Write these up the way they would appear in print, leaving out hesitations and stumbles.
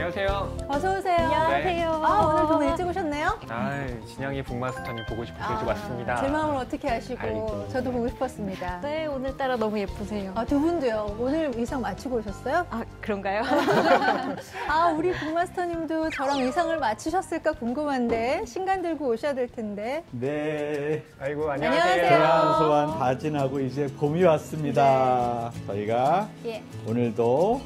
안녕하세요. 어서 오세요. 안녕하세요. 오늘 너무 일찍 오셨네요. 진양이 북마스터님 보고 싶어서 왔습니다. 제 마음을 어떻게 아시고 아이고. 저도 보고 싶었습니다. 네, 오늘따라 너무 예쁘세요. 두 분도요. 오늘 의상 맞추고 오셨어요? 그런가요? 우리 북마스터님도 저랑 의상을 맞추셨을까 궁금한데 신간 들고 오셔야 될 텐데. 네. 아이고, 안녕하세요. 대한 소환 다 지나고 이제 봄이 왔습니다. 저희가 예. 오늘도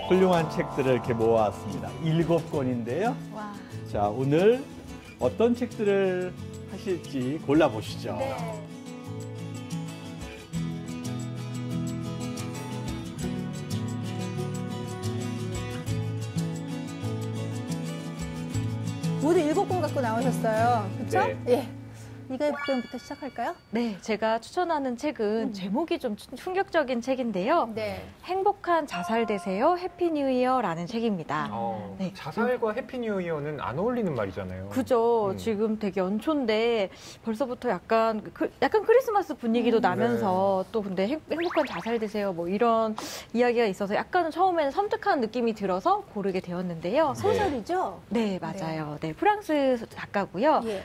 훌륭한 책들을 이렇게 모아왔습니다. 7권인데요. 와. 자, 오늘 어떤 책들을 하실지 골라보시죠. 네. 모두 7권 갖고 나오셨어요. 그렇죠? 네. 예. 이가부터 시작할까요? 네, 제가 추천하는 책은 제목이 좀 충격적인 책인데요. 네. 행복한 자살 되세요, 해피 뉴 이어라는 책입니다. 네. 자살과 해피 뉴 이어는 안 어울리는 말이잖아요. 그죠. 지금 되게 연초인데 벌써부터 약간 크리스마스 분위기도 나면서 또 근데 행복한 자살 되세요 뭐 이런 이야기가 있어서 약간은 처음에는 섬뜩한 느낌이 들어서 고르게 되었는데요. 소설이죠? 네, 맞아요. 네, 프랑스 작가고요. 예.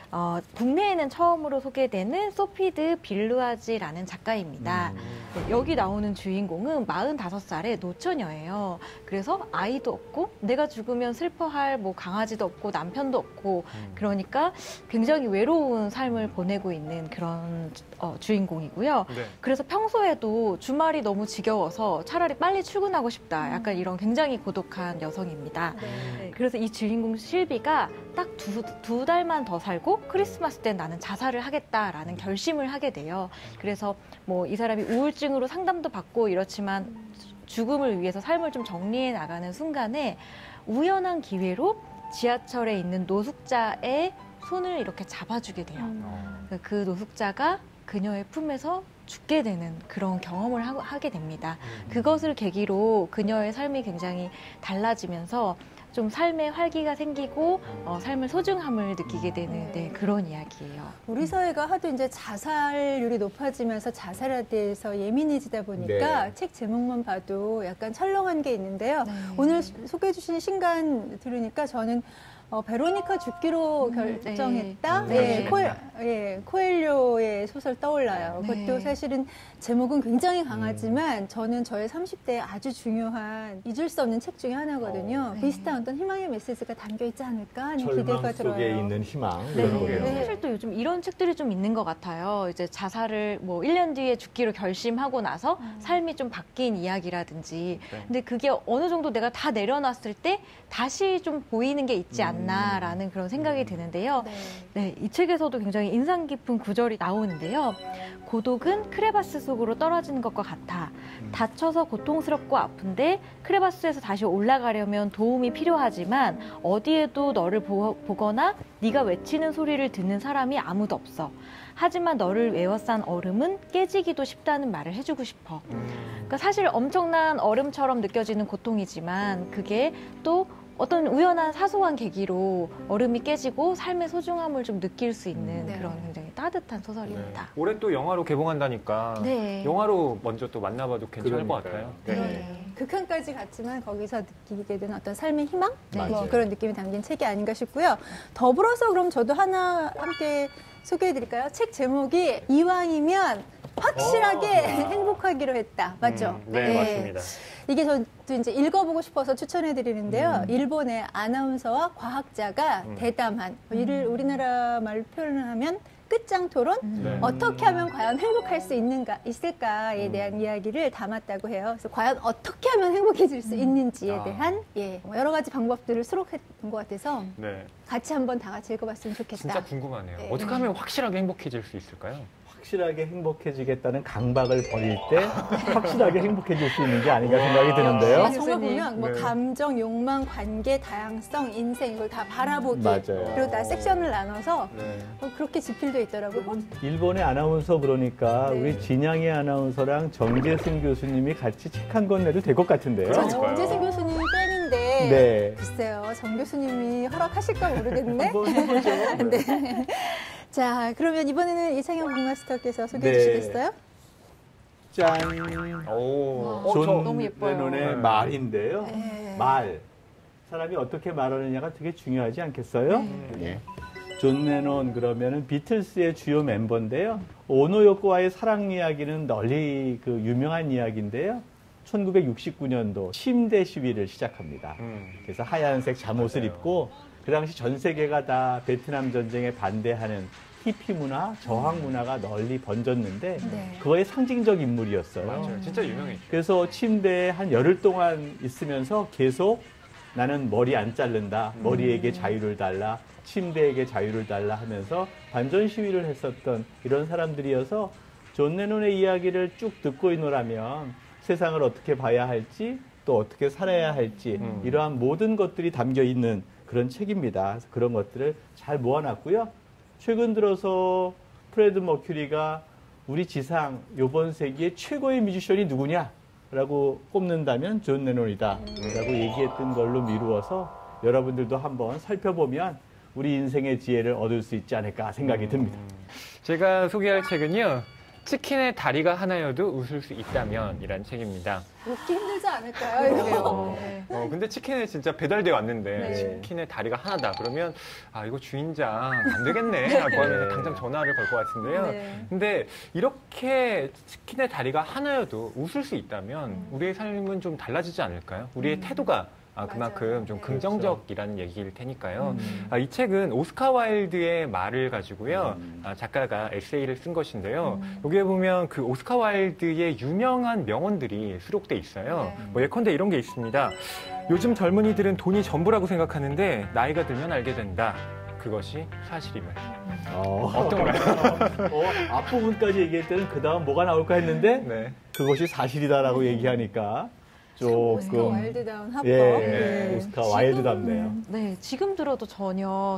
국내에는 처음으로 소개되는 소피드 빌루아지라는 작가입니다. 네, 여기 나오는 주인공은 45살의 노처녀예요. 그래서 아이도 없고 내가 죽으면 슬퍼할 뭐 강아지도 없고 남편도 없고 그러니까 굉장히 외로운 삶을 보내고 있는 그런 주인공이고요. 네. 그래서 평소에도 주말이 너무 지겨워서 차라리 빨리 출근하고 싶다. 약간 이런 굉장히 고독한 여성입니다. 네, 그래서 이 주인공 실비가 딱 두 달만 더 살고 크리스마스 때 나는 자살을 하겠다라는 결심을 하게 돼요. 그래서 뭐 이 사람이 우울증으로 상담도 받고 이렇지만 죽음을 위해서 삶을 좀 정리해 나가는 순간에 우연한 기회로 지하철에 있는 노숙자의 손을 이렇게 잡아주게 돼요. 그 노숙자가 그녀의 품에서 죽게 되는 그런 경험을 하게 됩니다. 그것을 계기로 그녀의 삶이 굉장히 달라지면서 좀 삶에 활기가 생기고 삶의 소중함을 느끼게 되는 그런 이야기예요. 우리 사회가 하도 이제 자살률이 높아지면서 자살에 대해서 예민해지다 보니까 네. 책 제목만 봐도 약간 철렁한 게 있는데요. 네. 오늘 소개해 주신 신간 들으니까 저는 베로니카 죽기로 결정했다. 네. 코엘료의 소설 떠올라요. 네. 그것도 사실은 제목은 굉장히 강하지만 저는 저의 30대에 아주 중요한 잊을 수 없는 책 중에 하나거든요. 네. 비슷한 어떤 희망의 메시지가 담겨 있지 않을까 하는 기대가 절망 들어요. 속에 있는 희망. 네. 그런 거예요. 네. 사실 또 요즘 이런 책들이 좀 있는 것 같아요. 이제 자살을 뭐 1년 뒤에 죽기로 결심하고 나서 삶이 좀 바뀐 이야기라든지. 네. 근데 그게 어느 정도 내가 다 내려놨을 때 다시 좀 보이는 게 있지 않나라는 그런 생각이 드는데요. 네, 이 책에서도 굉장히 인상 깊은 구절이 나오는데요. 고독은 크레바스 속으로 떨어지는 것과 같아. 다쳐서 고통스럽고 아픈데 크레바스에서 다시 올라가려면 도움이 필요하지만 어디에도 너를 보거나 네가 외치는 소리를 듣는 사람이 아무도 없어. 하지만 너를 에워싼 얼음은 깨지기도 쉽다는 말을 해주고 싶어. 그러니까 사실 엄청난 얼음처럼 느껴지는 고통이지만 그게 또 어떤 우연한 사소한 계기로 얼음이 깨지고 삶의 소중함을 좀 느낄 수 있는 그런 굉장히 따뜻한 소설입니다. 올해 또 영화로 개봉한다니까 네. 영화로 먼저 또 만나봐도 괜찮을 것 그러니까요. 같아요. 네. 극한까지 갔지만 거기서 느끼게 되는 어떤 삶의 희망? 맞아요. 뭐 그런 느낌이 담긴 책이 아닌가 싶고요. 더불어서 그럼 저도 하나 함께 소개해드릴까요? 책 제목이 이왕이면 확실하게 행복하기로 했다. 맞죠? 네, 맞습니다. 이게 저도 이제 읽어보고 싶어서 추천해드리는데요. 일본의 아나운서와 과학자가 대담한, 이를 우리나라 말로 표현을 하면 끝장 토론? 네. 어떻게 하면 과연 행복할 수 있을까에 대한 이야기를 담았다고 해요. 그래서 과연 어떻게 하면 행복해질 수 있는지에 대한 여러 가지 방법들을 수록했던 것 같아서 네. 같이 한번 다 같이 읽어봤으면 좋겠다. 진짜 궁금하네요. 네. 어떻게 하면 확실하게 행복해질 수 있을까요? 확실하게 행복해지겠다는 강박을 버릴 때 확실하게 행복해질 수 있는 게 아닌가 생각이 드는데요. 정말 보면 뭐 네. 감정, 욕망, 관계, 다양성, 인생 이걸 다 바라보기 맞아요. 그리고 다 섹션을 나눠서 네. 그렇게 지필돼 있더라고요. 일본의 아나운서 그러니까 네. 우리 진양이 아나운서랑 정재승 교수님이 같이 책 한 권 내도 될 것 같은데요. 저 그러니까요. 정재승 교수님 팬인데 네. 글쎄요. 정 교수님이 허락하실까 모르겠네. 한번 해보죠. 네. 자, 그러면 이번에는 이상형 북마스터께서 소개해 네. 주시겠어요? 짠. 오, 존 너무 예뻐요. 레논의 네. 말인데요. 네. 말. 사람이 어떻게 말하느냐가 되게 중요하지 않겠어요? 예. 존 레논 그러면은 비틀스의 주요 멤버인데요. 오노 요코와의 사랑 이야기는 널리 그 유명한 이야기인데요. 1969년도 침대 시위를 시작합니다. 그래서 하얀색 잠옷을 맞아요. 입고 그 당시 전 세계가 다 베트남 전쟁에 반대하는 히피 문화, 저항 문화가 널리 번졌는데 네. 그거의 상징적 인물이었어요. 맞아요. 진짜 유명했죠. 그래서 침대에 한 열흘 동안 있으면서 계속 나는 머리 안 자른다. 머리에게 자유를 달라. 침대에게 자유를 달라 하면서 반전 시위를 했었던 이런 사람들이어서 존 레논의 이야기를 쭉 듣고 있노라면 세상을 어떻게 봐야 할지 또 어떻게 살아야 할지 이러한 모든 것들이 담겨 있는 그런 책입니다. 그래서 그런 것들을 잘 모아놨고요. 최근 들어서 프레드 머큐리가 우리 지상 요번 세기의 최고의 뮤지션이 누구냐라고 꼽는다면 존 레논이다 라고 얘기했던 걸로 미루어서 여러분들도 한번 살펴보면 우리 인생의 지혜를 얻을 수 있지 않을까 생각이 듭니다. 제가 소개할 책은요. 치킨의 다리가 하나여도 웃을 수 있다면 이란 책입니다. 웃기 힘들지 않을까요, 이거? 네. 근데 치킨은 진짜 배달돼 왔는데 네. 치킨의 다리가 하나다. 그러면 아 이거 주인장 안 되겠네 라고 하면서 당장 전화를 걸 것 같은데요. 네. 근데 이렇게 치킨의 다리가 하나여도 웃을 수 있다면 우리의 삶은 좀 달라지지 않을까요? 우리의 태도가 그만큼 맞아요. 좀 네. 긍정적이라는 얘기일 테니까요. 이 책은 오스카 와일드의 말을 가지고요. 작가가 에세이를 쓴 것인데요. 여기에 보면 그 오스카 와일드의 유명한 명언들이 수록돼 있어요. 네. 뭐 예컨대 이런 게 있습니다. 요즘 젊은이들은 돈이 전부라고 생각하는데 나이가 들면 알게 된다. 그것이 사실임을. 어떤가요? 앞부분까지 얘기할 때는 그 다음 뭐가 나올까 했는데 네. 그것이 사실이다라고 얘기하니까 오스카 조금 와일드다운 합법. 예, 네. 오스카 와일드답네요. 네, 지금 들어도 전혀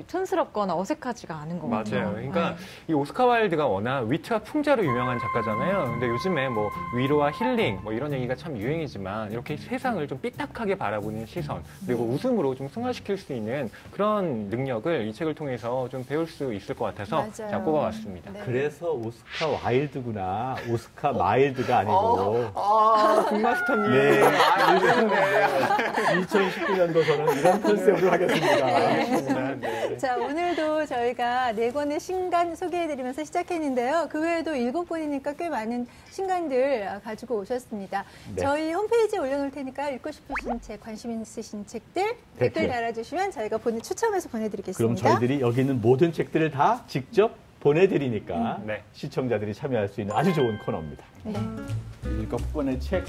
촌스럽거나 어색하지가 않은 것 같아요. 맞아요. 그러니까 네. 이 오스카 와일드가 워낙 위트와 풍자로 유명한 작가잖아요. 근데 요즘에 뭐 위로와 힐링 뭐 이런 얘기가 참 유행이지만 이렇게 세상을 좀 삐딱하게 바라보는 시선 그리고 웃음으로 좀 승화시킬 수 있는 그런 능력을 이 책을 통해서 좀 배울 수 있을 것 같아서 맞아요. 제가 꼽아봤습니다. 네. 그래서 오스카 와일드구나. 오스카 마일드가 아니고. 빅마스터님. 네. 2019년도서는 이런 컨셉으로 하겠습니다. 알겠습니다. 네. 자, 오늘도 저희가 4권의 신간 소개해드리면서 시작했는데요. 그 외에도 7권이니까 꽤 많은 신간들 가지고 오셨습니다. 네. 저희 홈페이지에 올려놓을 테니까 읽고 싶으신 책, 관심 있으신 책들 댓글 댓글. 달아주시면 저희가 추첨해서 그럼 보내드리겠습니다. 저희들이 여기 있는 모든 책들을 다 직접 보내드리니까 네. 시청자들이 참여할 수 있는 아주 좋은 코너입니다. 네. 7권의 책.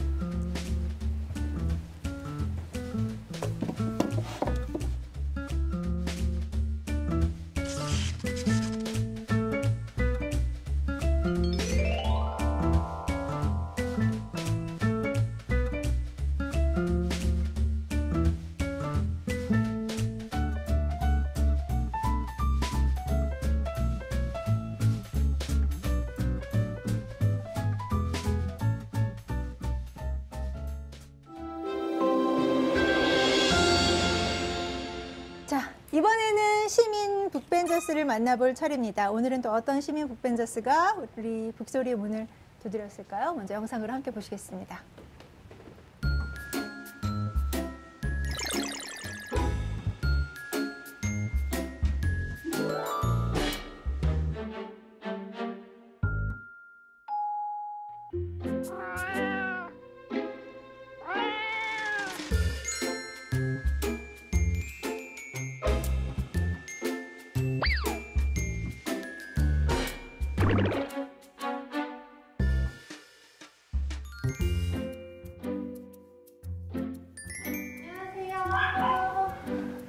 자, 이번에는 시민 북벤저스를 만나볼 차례입니다. 오늘은 또 어떤 시민 북벤저스가 우리 북소리의 문을 두드렸을까요? 먼저 영상으로 함께 보시겠습니다.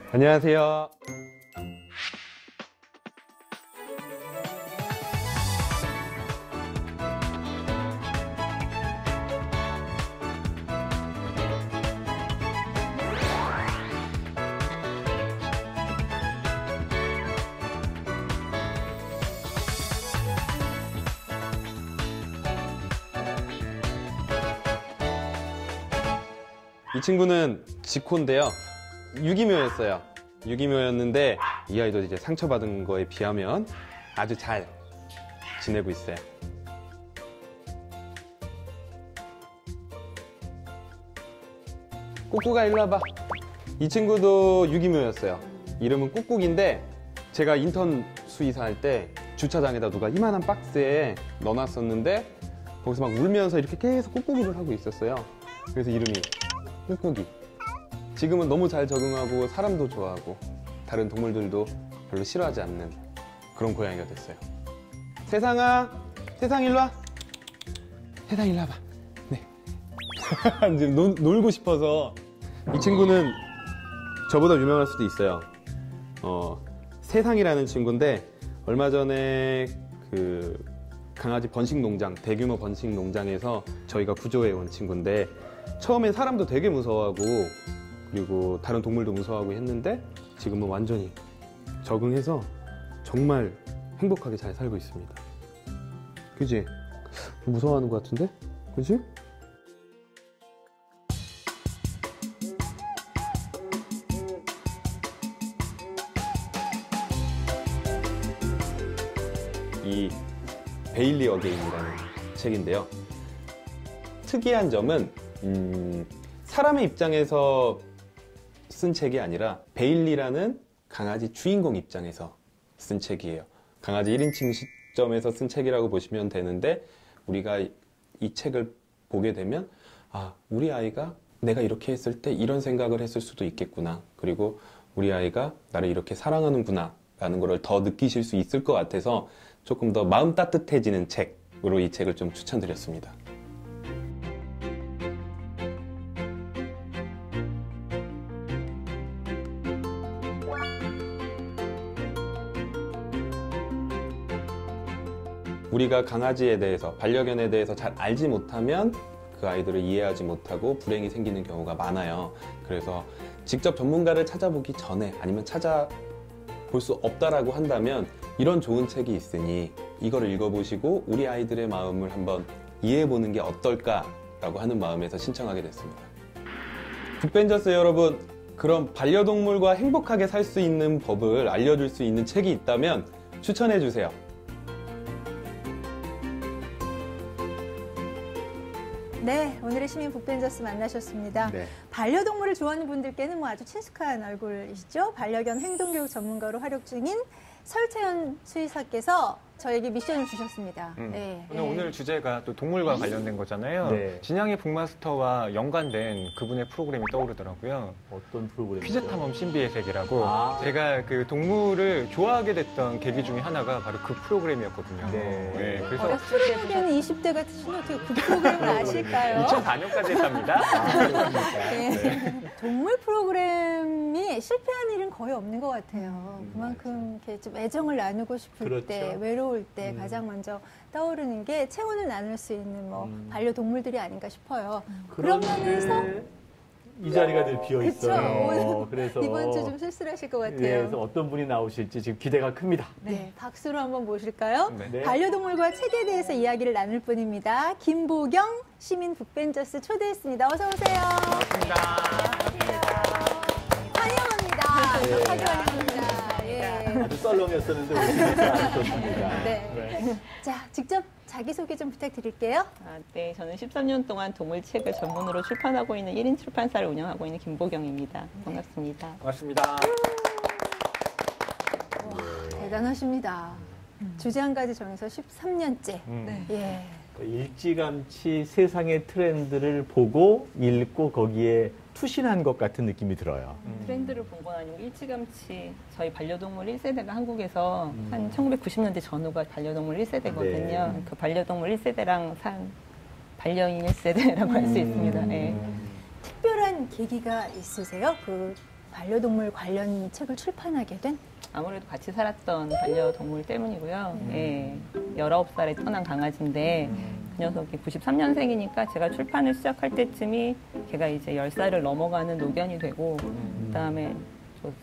안녕하세요. 이 친구는 지코인데요. 유기묘였어요. 유기묘였는데 이 아이도 이제 상처받은 거에 비하면 아주 잘 지내고 있어요. 꼬꼬가 일로 와봐. 이 친구도 유기묘였어요. 이름은 꾹꾹인데 제가 인턴 수의사 할 때 주차장에다 누가 이만한 박스에 넣어놨었는데 거기서 막 울면서 이렇게 계속 꾹꾹이를 하고 있었어요. 그래서 이름이 꾹꾹이. 지금은 너무 잘 적응하고 사람도 좋아하고 다른 동물들도 별로 싫어하지 않는 그런 고양이가 됐어요. 세상아, 세상 일로 와. 세상 일로 와봐. 네. 지금 놀고 싶어서. 이 친구는 저보다 유명할 수도 있어요. 세상이라는 친구인데 얼마 전에 그 강아지 번식 농장, 대규모 번식 농장에서 저희가 구조해 온 친구인데 처음엔 사람도 되게 무서워하고 그리고 다른 동물도 무서워하고 했는데 지금은 완전히 적응해서 정말 행복하게 잘 살고 있습니다. 그지? 무서워하는 것 같은데? 그지? 이 베일리 어게인이라는 책인데요. 특이한 점은 사람의 입장에서 쓴 책이 아니라 베일리라는 강아지 주인공 입장에서 쓴 책이에요. 강아지 1인칭 시점에서 쓴 책이라고 보시면 되는데 우리가 이 책을 보게 되면 아, 우리 아이가 내가 이렇게 했을 때 이런 생각을 했을 수도 있겠구나. 그리고 우리 아이가 나를 이렇게 사랑하는구나 라는 거를 더 느끼실 수 있을 것 같아서 조금 더 마음 따뜻해지는 책으로 이 책을 좀 추천드렸습니다. 우리가 강아지에 대해서, 반려견에 대해서 잘 알지 못하면 그 아이들을 이해하지 못하고 불행이 생기는 경우가 많아요. 그래서 직접 전문가를 찾아보기 전에 아니면 찾아볼 수 없다라고 한다면 이런 좋은 책이 있으니 이거를 읽어보시고 우리 아이들의 마음을 한번 이해해보는 게 어떨까라고 하는 마음에서 신청하게 됐습니다. 북벤저스 여러분, 그럼 반려동물과 행복하게 살 수 있는 법을 알려줄 수 있는 책이 있다면 추천해주세요. 네, 오늘의 시민 북벤저스 만나셨습니다. 네. 반려동물을 좋아하는 분들께는 뭐 아주 친숙한 얼굴이시죠. 반려견 행동교육 전문가로 활약 중인 설채연 수의사께서 저에게 미션을 주셨습니다. 네. 오늘 주제가 또 동물과 관련된 거잖아요. 네. 진양의 북마스터와 연관된 그분의 프로그램이 떠오르더라고요. 어떤 프로그램이죠? 퀴즈 탐험 신비의 세계라고 아. 제가 그 동물을 좋아하게 됐던 계기 중에 하나가 바로 그 프로그램이었거든요. 네. 그래서 출연하기에는 20대 같으신데 어떻게 그 프로그램을 아실까요? 2004년까지 했답니다. 네. 동물 프로그램이 실패한 일은 거의 없는 것 같아요. 그만큼 이렇게 좀 애정을 나누고 싶을 그렇죠. 때, 외로울 때 가장 먼저 떠오르는 게 체온을 나눌 수 있는 뭐 반려동물들이 아닌가 싶어요. 그런 면에서 이 자리가 늘 비어 그쵸. 있어요. 그래서 이번 주 좀 쓸쓸하실 것 같아요. 네, 그래서 어떤 분이 나오실지 지금 기대가 큽니다. 네, 박수로 한번 모실까요? 네. 반려동물과 책에 대해서 이야기를 나눌 분입니다. 김보경 시민 북벤저스 초대했습니다. 어서 오세요. 환영합니다. 아주 환영합니다. 예. 아주 썰렁했었는데 오늘 진짜 아주 좋습니다. 네. 자, 직접 자기소개 좀 부탁드릴게요. 네, 저는 13년 동안 동물책을 전문으로 출판하고 있는 1인 출판사를 운영하고 있는 김보경입니다. 반갑습니다. 반갑습니다. 대단하십니다. 주제 한 가지 정해서 13년째. 네. 예. 일찌감치 세상의 트렌드를 보고 읽고 거기에 투신한 것 같은 느낌이 들어요. 트렌드를 본 건 아니고 일찌감치 저희 반려동물 1세대가 한국에서 한 1990년대 전후가 반려동물 1세대거든요. 네. 그 반려동물 1세대랑 산 반려인 1세대라고 할 수 있습니다. 네. 특별한 계기가 있으세요? 그 반려동물 관련 책을 출판하게 된? 아무래도 같이 살았던 반려동물 때문이고요. 예, 19살에 떠난 강아지인데 그 녀석이 93년생이니까 제가 출판을 시작할 때쯤이 걔가 이제 10살을 넘어가는 노견이 되고 그다음에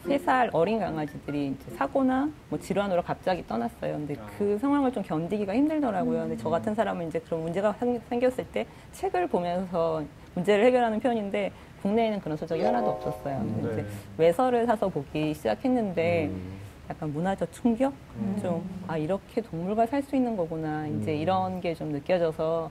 3살 어린 강아지들이 이제 사고나 뭐 질환으로 갑자기 떠났어요. 근데 그 상황을 좀 견디기가 힘들더라고요. 근데 저 같은 사람은 이제 그런 문제가 생겼을 때 책을 보면서 문제를 해결하는 편인데 국내에는 그런 서적이 하나도 없었어요. 근데 이제 외서를 사서 보기 시작했는데 약간 문화적 충격? 좀, 아, 이렇게 동물과 살 수 있는 거구나. 이제 이런 게 좀 느껴져서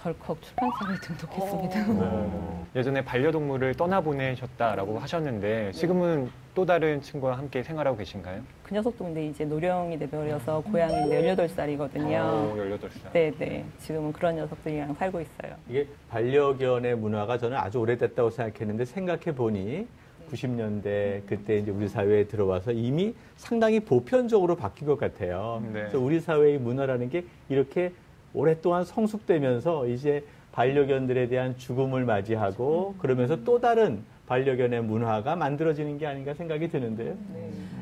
덜컥 출판사를 등록했습니다. 예전에 반려동물을 떠나보내셨다라고 하셨는데 지금은 또 다른 친구와 함께 생활하고 계신가요? 그 녀석도 근데 이제 노령이 돼버려서 고양이인데 18살이거든요. 18살. 네네. 지금은 그런 녀석들이랑 살고 있어요. 이게 반려견의 문화가 저는 아주 오래됐다고 생각했는데 생각해 보니 90년대 그때 이제 우리 사회에 들어와서 이미 상당히 보편적으로 바뀐 것 같아요. 네. 그래서 우리 사회의 문화라는 게 이렇게 오랫동안 성숙되면서 이제 반려견들에 대한 죽음을 맞이하고 그러면서 또 다른 반려견의 문화가 만들어지는 게 아닌가 생각이 드는데요.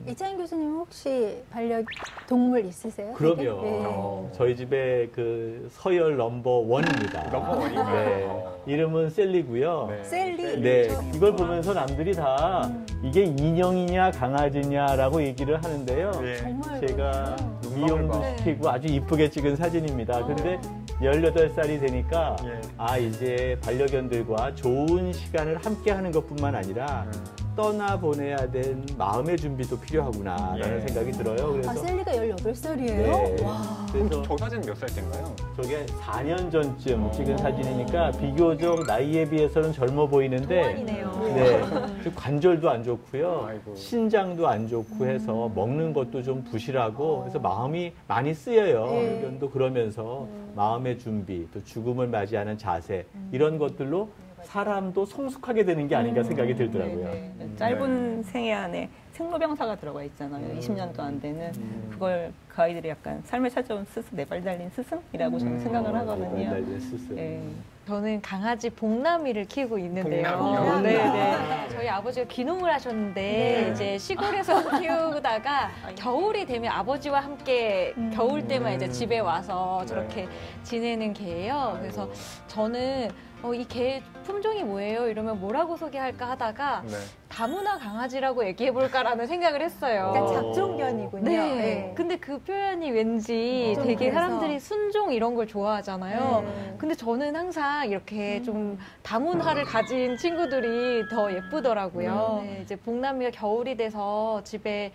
이찬희 교수님 혹시 반려동물 있으세요? 그럼요. 네. 저희 집에 그 서열 넘버 1입니다. 넘버 1이군요. 네. 이름은 셀리고요. 네. 셀리. 네, 그렇죠. 이걸 보면서 남들이 다 이게 인형이냐 강아지냐라고 얘기를 하는데요. 네. 정말 제가 눈망울 미용도 봐. 시키고 아주 이쁘게 찍은 사진입니다. 근데 18살이 되니까 예. 아 이제 반려견들과 좋은 시간을 함께 하는 것뿐만 아니라 떠나보내야 된 마음의 준비도 필요하구나라는 예. 생각이 들어요. 아, 그래서 셀리가 18살이에요? 네. 와. 그래서 저 사진 몇 살 때인가요? 저게 4년 전쯤 찍은 사진이니까 비교적 나이에 비해서는 젊어 보이는데 동안이네요. 네, 좀 관절도 안 좋고요. 아이고. 신장도 안 좋고 해서 먹는 것도 좀 부실하고 그래서 마음이 많이 쓰여요. 네. 의견도 그러면서 마음의 준비, 또 죽음을 맞이하는 자세 이런 것들로 사람도 성숙하게 되는 게 아닌가 생각이 들더라고요. 네네. 짧은 생애 안에 생로병사가 들어가 있잖아요. 20년도 안 되는. 그걸 그 아이들이 약간 삶을 찾아온 스승, 네 발 달린 스승이라고 저는 생각을 하거든요. 네. 저는 강아지 복남이를 키우고 있는데요. 복남이요? 네네. 저희 아버지가 귀농을 하셨는데 이제 시골에서 키우다가 겨울이 되면 아버지와 함께 겨울 때만 이제 집에 와서 저렇게 지내는 개예요. 그래서 저는 이 개 품종이 뭐예요? 이러면 뭐라고 소개할까 하다가 네. 다문화 강아지라고 얘기해볼까라는 생각을 했어요. 그러니까 잡종견이군요. 네. 네. 근데 그 표현이 왠지 좀 되게 그래서. 사람들이 순종 이런 걸 좋아하잖아요. 네. 근데 저는 항상 이렇게 좀 다문화를 가진 친구들이 더 예쁘더라고요. 네, 이제 복남이가 겨울이 돼서 집에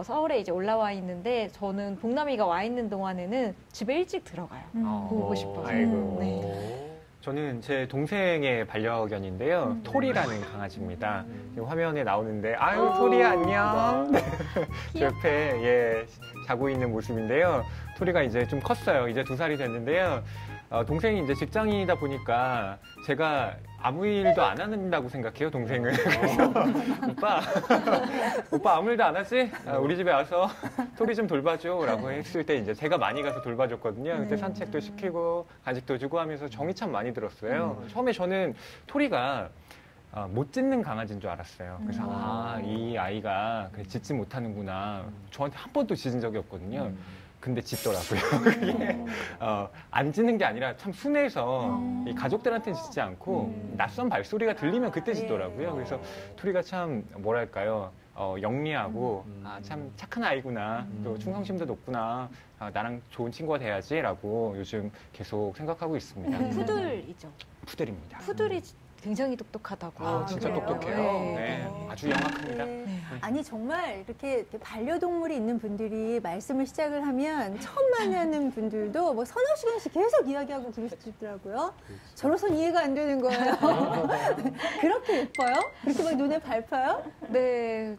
서울에 이제 올라와 있는데 저는 복남이가 와 있는 동안에는 집에 일찍 들어가요. 보고 싶어서. 아이고. 네. 저는 제 동생의 반려견인데요. 토리라는 강아지입니다. 지금 화면에 나오는데, 아유, 토리 안녕. 제 옆에, 예, 자고 있는 모습인데요. 토리가 이제 좀 컸어요. 이제 2살이 됐는데요. 동생이 이제 직장인이다 보니까 제가 아무 일도 안 한다고 생각해요, 동생은. 그래서, 오빠 아무 일도 안 하지? 우리 집에 와서 토리 좀 돌봐줘. 라고 했을 때 이제 제가 많이 가서 돌봐줬거든요. 그때 산책도 시키고 간식도 주고 하면서 정이 참 많이 들었어요. 처음에 저는 토리가 못 짖는 강아지인 줄 알았어요. 그래서 이 아이가 짖지 못하는구나. 저한테 한 번도 짖은 적이 없거든요. 근데 짖더라고요. 그게 안 짖는 게 아니라 참 순해서 이 가족들한테는 짖지 않고 낯선 발소리가 들리면 그때 짖더라고요. 그래서 토리가 참 뭐랄까요. 영리하고 참 착한 아이구나. 또 충성심도 높구나. 나랑 좋은 친구가 돼야지라고 요즘 계속 생각하고 있습니다. 푸들이죠. 푸들입니다. 푸들이 굉장히 똑똑하다고. 진짜 그래요? 똑똑해요. 네. 네. 아주 영악합니다. 네. 아니 정말 이렇게 반려동물이 있는 분들이 말씀을 시작을 하면 처음 만나는 분들도 뭐 서너 시간씩 계속 이야기하고 그러시더라고요. 저로선 이해가 안 되는 거예요. 그렇게 예뻐요? 그렇게 막 눈에 밟혀요? 네,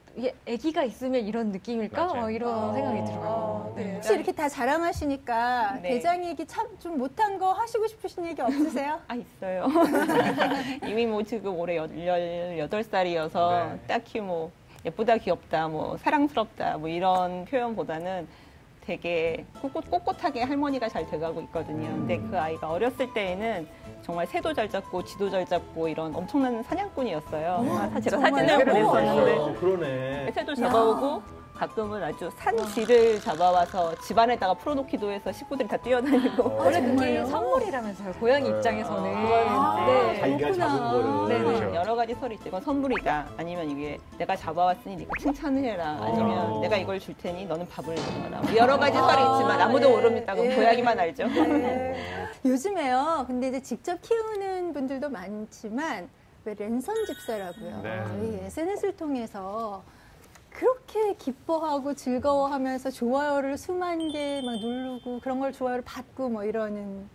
아기가 있으면 이런 느낌일까? 맞아요. 이런 생각이 들어요. 네. 혹시 이렇게 다 자랑하시니까 네. 대장 얘기 참 좀 못한 거 하시고 싶으신 얘기 없으세요? 아, 있어요. 이미 뭐 지금 올해 18살이어서 네. 딱히 뭐 예쁘다, 귀엽다, 뭐 사랑스럽다, 뭐 이런 표현보다는 되게 꼿꼿하게 할머니가 잘 돼가고 있거든요. 근데 그 아이가 어렸을 때에는 정말 새도 잘 잡고 쥐도 잘 잡고 이런 엄청난 사냥꾼이었어요. 제가 정말요? 사진을 보냈었는데 그러네. 새도 잡아오고 가끔은 아주 산 쥐를 잡아와서 집안에다가 풀어놓기도 해서 식구들이 다 뛰어다니고 원래 그게 정말요? 선물이라면서요, 고양이 입장에서는. 네. 자기가 그렇구나. 잡은 거를. 네, 그렇죠. 여러 가지 설이 있죠. 이건 선물이다. 아니면 이게 내가 잡아왔으니 네가 칭찬을 해라. 아니면 내가 이걸 줄 테니 너는 밥을 먹어라. 뭐 여러 가지 설이 있지만 아무도 네. 모릅니다. 그건 네. 고양이만 알죠. 네. 요즘에요. 근데 이제 직접 키우는 분들도 많지만 왜 랜선 집사라고요. 네. 저희 SNS를 통해서 그렇게 기뻐하고 즐거워하면서 좋아요를 수만 개 막 누르고 그런 걸 좋아요를 받고 뭐 이러는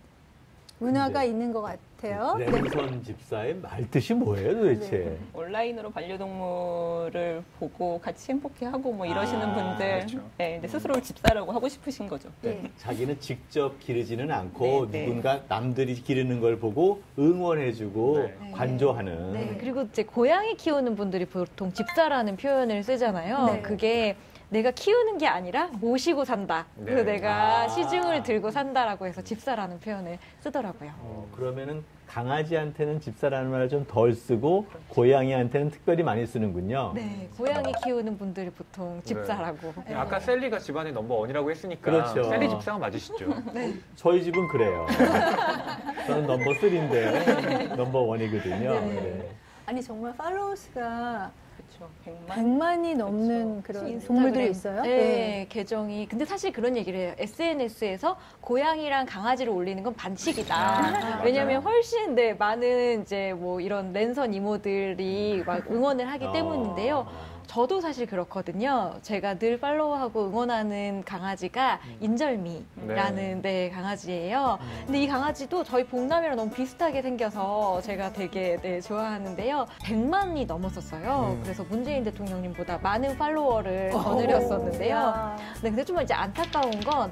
문화가 네. 있는 것 같아요. 랜선 집사의 말뜻이 뭐예요, 도대체? 네. 온라인으로 반려동물을 보고 같이 행복해하고 뭐 이러시는 분들, 그렇죠. 네, 근데 스스로를 집사라고 하고 싶으신 거죠. 네. 자기는 직접 기르지는 않고 네, 네. 누군가 남들이 기르는 걸 보고 응원해주고 네. 관조하는. 네, 그리고 이제 고양이 키우는 분들이 보통 집사라는 표현을 쓰잖아요. 네. 그게 내가 키우는 게 아니라 모시고 산다. 그래서 네. 내가 시중을 들고 산다라고 해서 집사라는 표현을 쓰더라고요. 그러면은 강아지한테는 집사라는 말을 좀 덜 쓰고 고양이한테는 특별히 많이 쓰는군요. 네, 고양이 키우는 분들이 보통 집사라고. 네, 아까 셀리가 집안의 넘버원이라고 했으니까 그렇죠. 셀리 집사가 맞으시죠? 저희 집은 그래요. 저는 넘버 3인데 넘버 1이거든요. 네. 아니 정말 팔로워 수가 그렇죠. 100만. 100만이 넘는 그런 인스타그램. 동물들이 있어요. 네, 계정이. 근데 사실 그런 얘기를 해요. SNS에서 고양이랑 강아지를 올리는 건 반칙이다. 왜냐하면 훨씬 많은 이제 뭐 이런 랜선 이모들이 막 응원을 하기 때문인데요. 저도 사실 그렇거든요. 제가 늘 팔로우하고 응원하는 강아지가 인절미라는 강아지예요. 근데 이 강아지도 저희 복남이랑 너무 비슷하게 생겨서 제가 되게 좋아하는데요. 100만이 넘었었어요. 그래서 문재인 대통령님보다 많은 팔로워를 거느렸었는데요. 네, 근데 좀 이제 안타까운 건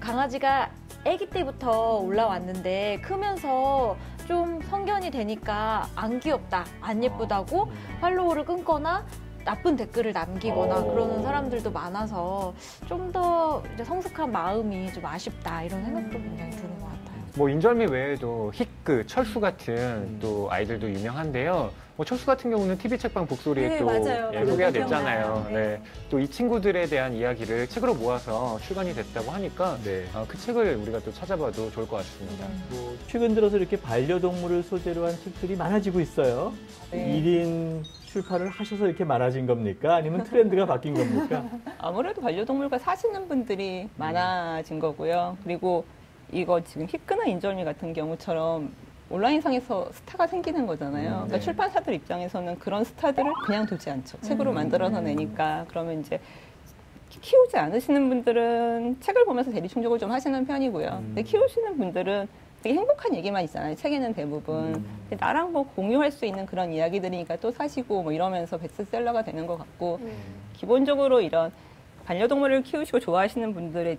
강아지가 아기 때부터 올라왔는데 크면서 좀 성견이 되니까 안 귀엽다, 안 예쁘다고 팔로우를 끊거나 나쁜 댓글을 남기거나 그러는 사람들도 많아서 좀 더 성숙한 마음이 좀 아쉽다 이런 생각도 굉장히 드는 것 같아요. 뭐 인절미 외에도 히크, 철수 같은 또 아이들도 유명한데요. 뭐 철수 같은 경우는 TV 책방 북소리에 네, 또 맞아요. 소개가 기억나요. 됐잖아요. 네. 네. 또 이 친구들에 대한 이야기를 책으로 모아서 출간이 됐다고 하니까 네. 그 책을 우리가 또 찾아봐도 좋을 것 같습니다. 뭐 최근 들어서 이렇게 반려동물을 소재로 한 책들이 많아지고 있어요. 네. 1인 출판을 하셔서 이렇게 많아진 겁니까? 아니면 트렌드가 바뀐 겁니까? 아무래도 반려동물과 사시는 분들이 많아진 거고요. 그리고 이거 지금 히크나 인절미 같은 경우처럼 온라인상에서 스타가 생기는 거잖아요. 그러니까 출판사들 입장에서는 그런 스타들을 그냥 두지 않죠. 책으로 만들어서 내니까. 그러면 이제 키우지 않으시는 분들은 책을 보면서 대리충족을 좀 하시는 편이고요. 근데 키우시는 분들은 되게 행복한 얘기만 있잖아요. 책에는 대부분. 근데 나랑 뭐 공유할 수 있는 그런 이야기들이니까 또 사시고 뭐 이러면서 베스트셀러가 되는 것 같고 기본적으로 이런 반려동물을 키우시고 좋아하시는 분들의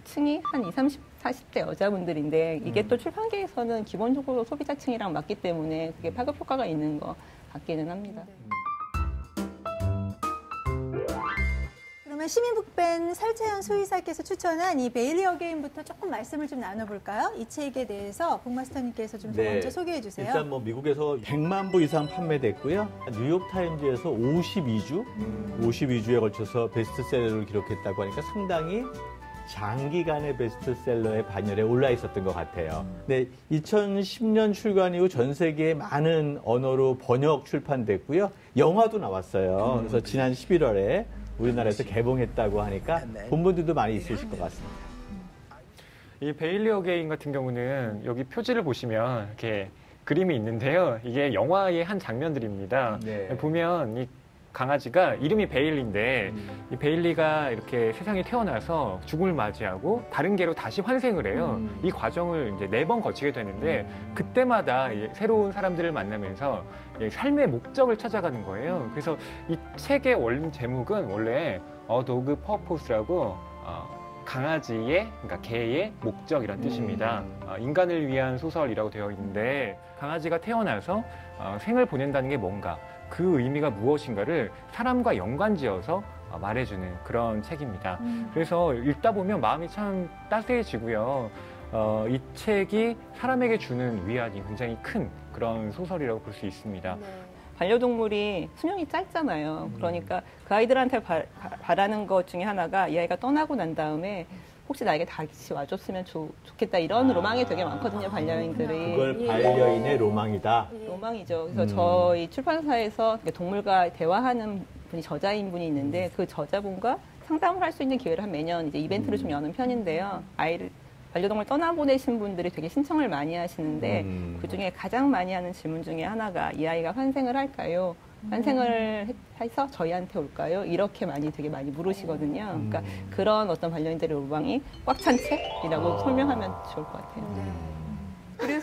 층이 한 20, 30, 40대 여자분들인데 이게 또 출판계에서는 기본적으로 소비자층이랑 맞기 때문에 그게 파급 효과가 있는 것 같기는 합니다. 그러면 시민북밴 설채연 수의사께서 추천한 이 베일리 어게인부터 조금 말씀을 좀 나눠볼까요? 이 책에 대해서 북마스터님께서 좀 먼저 소개해 주세요. 일단 뭐 미국에서 100만 부 이상 판매됐고요. 뉴욕타임즈에서 52주에 걸쳐서 베스트셀러를 기록했다고 하니까 상당히 장기간의 베스트셀러의 반열에 올라 있었던 것 같아요. 네, 2010년 출간 이후 전 세계에 많은 언어로 번역 출판됐고요. 영화도 나왔어요. 그래서 지난 11월에 우리나라에서 개봉했다고 하니까 본 분들도 많이 있으실 것 같습니다. 이 베일리 어게인 같은 경우는 여기 표지를 보시면 이렇게 그림이 있는데요. 이게 영화의 한 장면들입니다. 네. 보면 이 강아지가 이름이 베일리인데 이 베일리가 이렇게 세상에 태어나서 죽음을 맞이하고 다른 개로 다시 환생을 해요. 이 과정을 이제 4번 거치게 되는데 그때마다 새로운 사람들을 만나면서 삶의 목적을 찾아가는 거예요. 그래서 이 책의 원래 제목은 원래 도그 퍼포스라고 강아지의, 그러니까 개의 목적이란 뜻입니다. 인간을 위한 소설이라고 되어 있는데 강아지가 태어나서 생을 보낸다는 게 뭔가 그 의미가 무엇인가를 사람과 연관지어서 말해주는 그런 책입니다. 그래서 읽다 보면 마음이 참 따스해지고요. 이 책이 사람에게 주는 위안이 굉장히 큰 그런 소설이라고 볼 수 있습니다. 반려동물이 수명이 짧잖아요. 그러니까 그 아이들한테 바라는 것 중에 하나가 이 아이가 떠나고 난 다음에 혹시 나에게 다시 와줬으면 좋겠다 이런 로망이 되게 많거든요, 반려인들이. 그걸 반려인의 로망이다. 로망이죠. 그래서 저희 출판사에서 동물과 대화하는 분이 저자인 분이 있는데 그 저자분과 상담을 할 수 있는 기회를 한 매년 이제 이벤트를 좀 여는 편인데요. 반려동물 떠나보내신 분들이 되게 신청을 많이 하시는데 그 중에 가장 많이 하는 질문 중에 하나가 이 아이가 환생을 할까요? 환생을 해서 저희한테 올까요? 이렇게 되게 많이 물으시거든요. 그러니까 그런 어떤 반려인들의 로망이 꽉 찬 책이라고 설명하면 좋을 것 같아요.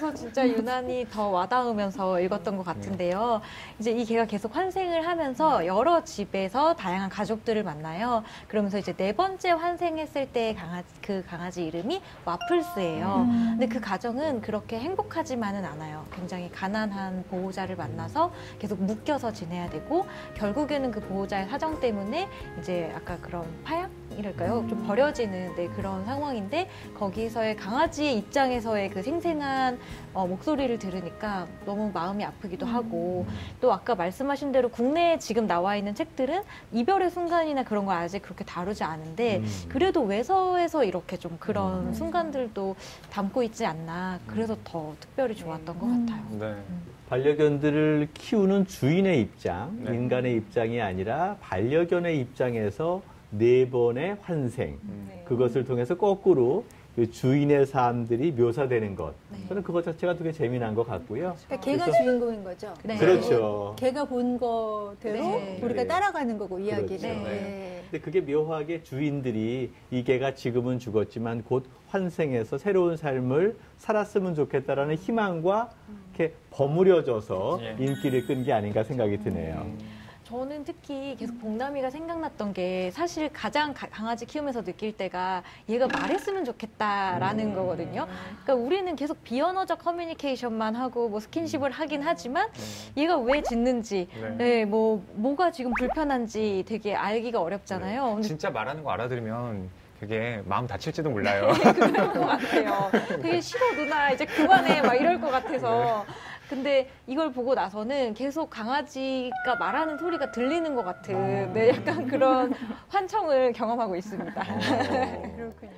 그래서 진짜 유난히 더 와닿으면서 읽었던 것 같은데요. 이제 이 개가 계속 환생을 하면서 여러 집에서 다양한 가족들을 만나요. 그러면서 이제 4번째 환생했을 때 그 강아지 이름이 와플스예요. 근데 그 가정은 그렇게 행복하지만은 않아요. 굉장히 가난한 보호자를 만나서 계속 묶여서 지내야 되고, 결국에는 그 보호자의 사정 때문에 이제 아까 그런 파양이랄까요? 좀 버려지는 그런 상황인데, 거기서의 강아지의 입장에서의 그 생생한 목소리를 들으니까 너무 마음이 아프기도 하고, 또 아까 말씀하신 대로 국내에 지금 나와 있는 책들은 이별의 순간이나 그런 거 아직 그렇게 다루지 않은데, 그래도 외서에서 이렇게 좀 그런 순간들도 담고 있지 않나. 그래서 더 특별히 좋았던 것 같아요. 네. 반려견들을 키우는 주인의 입장, 네. 인간의 입장이 아니라 반려견의 입장에서 4번의 환생, 그것을 통해서 거꾸로 그 주인의 삶들이 묘사되는 것. 저는 그것 자체가 되게 재미난 것 같고요. 그러니까 걔가 그래서- 주인공인 거죠. 네. 그렇죠. 걔가 본 거대로 네. 우리가 네. 따라가는 거고, 이야기를. 그렇죠. 네. 근데 그게 묘하게 주인들이 이 개가 지금은 죽었지만 곧 환생해서 새로운 삶을 살았으면 좋겠다라는 희망과 이렇게 버무려져서 예. 인기를 끈 게 아닌가 생각이 드네요. 저는 특히 계속 복남이가 생각났던 게, 사실 가장 강아지 키우면서 느낄 때가 얘가 말했으면 좋겠다라는 거거든요. 그러니까 우리는 계속 비언어적 커뮤니케이션만 하고 뭐 스킨십을 하긴 하지만 얘가 왜 짖는지, 네. 뭐가 지금 불편한지 되게 알기가 어렵잖아요. 근데 진짜 말하는 거 알아들으면 되게 마음 다칠지도 몰라요. 그럴 것 같아요. 되게 싫어 누나 이제 그만해 막 이럴 것 같아서. 근데 이걸 보고 나서는 계속 강아지가 말하는 소리가 들리는 것 같은 약간 그런 환청을 경험하고 있습니다. 그렇군요.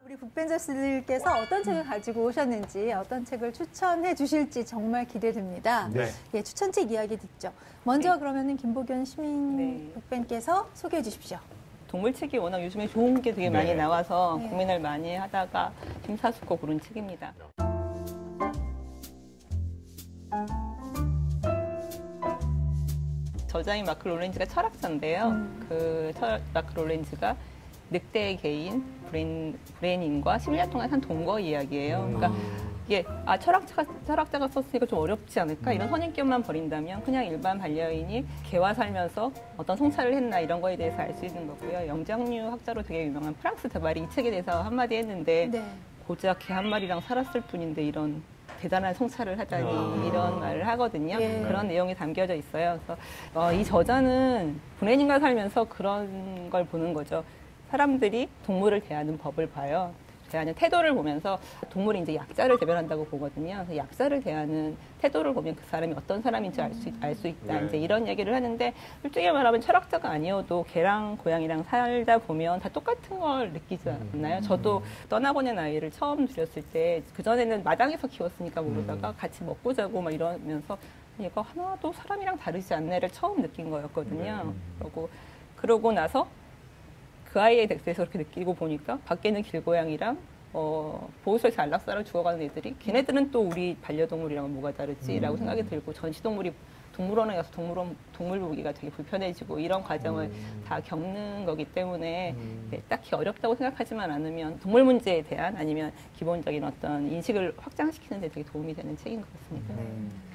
우리 북벤저스들께서 어떤 책을 가지고 오셨는지, 어떤 책을 추천해 주실지 정말 기대됩니다. 네. 예, 추천책 이야기 듣죠. 먼저 그러면은 김보균 시민 네. 북벤께서 소개해 주십시오. 동물책이 워낙 요즘에 좋은 게 되게 많이 네. 나와서 네. 고민을 많이 하다가 심사숙고 고른 책입니다. 저자인 마크 롤렌즈가 철학자인데요. 마크 롤렌즈가 늑대의 개인 브레닌과 10년 동안 한 동거 이야기예요. 그러니까 이게 철학자가 썼으니까 좀 어렵지 않을까, 이런 선입견만 버린다면 그냥 일반 반려인이 개와 살면서 어떤 성찰을 했나 이런 거에 대해서 알 수 있는 거고요. 영장류 학자로 되게 유명한 프랑스 데발이 이 책에 대해서 한마디 했는데, 네. 고작 개 한 마리랑 살았을 뿐인데 이런 대단한 성찰을 하다니, 이런 말을 하거든요. 예. 그런 내용이 담겨져 있어요. 그래서 이 저자는 브레닌과 살면서 그런 걸 보는 거죠. 사람들이 동물을 대하는 법을 봐요. 대하는 태도를 보면서 동물이 이제 약자를 대변한다고 보거든요. 그래서 약자를 대하는 태도를 보면 그 사람이 어떤 사람인지 알 수 있다. 네. 이제 이런 얘기를 하는데, 솔직히 말하면 철학자가 아니어도 개랑 고양이랑 살다 보면 다 똑같은 걸 느끼지 않나요? 저도 떠나보낸 아이를 처음 들였을 때, 그전에는 마당에서 키웠으니까 모르다가 같이 먹고 자고 막 이러면서 얘가 하나도 사람이랑 다르지 않네를 처음 느낀 거였거든요. 그러고 나서 그 아이에 대해서 그렇게 느끼고 보니까 밖에는 길고양이랑 보호소에서 안락사로 죽어가는 애들이, 걔네들은 또 우리 반려동물이랑 뭐가 다르지라고 생각이 들고, 전시동물이 동물원에 가서 동물 보기가 되게 불편해지고 이런 과정을 다 겪는 거기 때문에 딱히 어렵다고 생각하지만 않으면 동물 문제에 대한, 아니면 기본적인 어떤 인식을 확장시키는 데 되게 도움이 되는 책인 것 같습니다.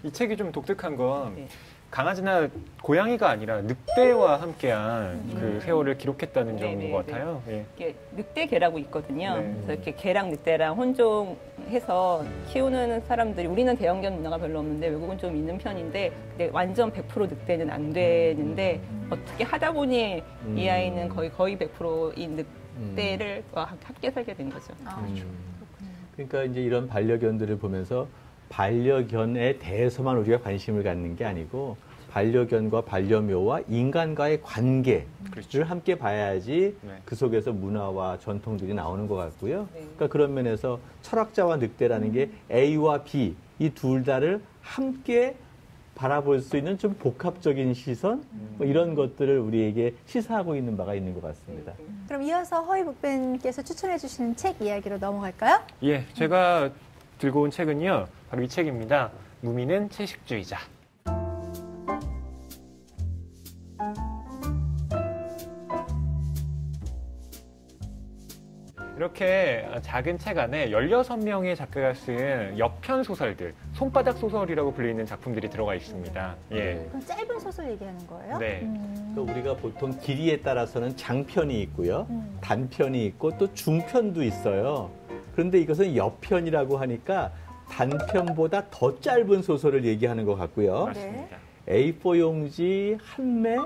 이 책이 좀 독특한 건 네. 강아지나 고양이가 아니라 늑대와 함께한 그 세월을 기록했다는 점인 네, 것 같아요. 예. 이게 늑대개라고 있거든요. 네. 그래서 이렇게 개랑 늑대랑 혼종해서 키우는 사람들이, 우리는 대형견 문화가 별로 없는데 외국은 좀 있는 편인데, 근데 완전 100% 늑대는 안 되는데 어떻게 하다 보니 이 아이는 거의 100%인 늑대를 함께 살게 된 거죠. 그러니까 이제 이런 반려견들을 보면서 반려견에 대해서만 우리가 관심을 갖는 게 아니고, 반려견과 반려묘와 인간과의 관계를 그렇죠. 함께 봐야지 네. 그 속에서 문화와 전통들이 나오는 것 같고요. 네. 그러니까 그런 면에서 철학자와 늑대라는 게 A와 B, 이 둘 다를 함께 바라볼 수 있는 좀 복합적인 시선, 뭐 이런 것들을 우리에게 시사하고 있는 바가 있는 것 같습니다. 그럼 이어서 허이 북벤께서 추천해 주시는 책 이야기로 넘어갈까요? 예, 제가 들고 온 책은요, 바로 이 책입니다. 무미는 채식주의자. 이렇게 작은 책 안에 16명의 작가가 쓴 여편 소설들, 손바닥 소설이라고 불리는 작품들이 들어가 있습니다. 예. 그럼 짧은 소설 얘기하는 거예요? 네. 또 우리가 보통 길이에 따라서는 장편이 있고요. 단편이 있고 또 중편도 있어요. 그런데 이것은 여편이라고 하니까 단편보다 더 짧은 소설을 얘기하는 것 같고요. 맞습니다. A4 용지 한 매,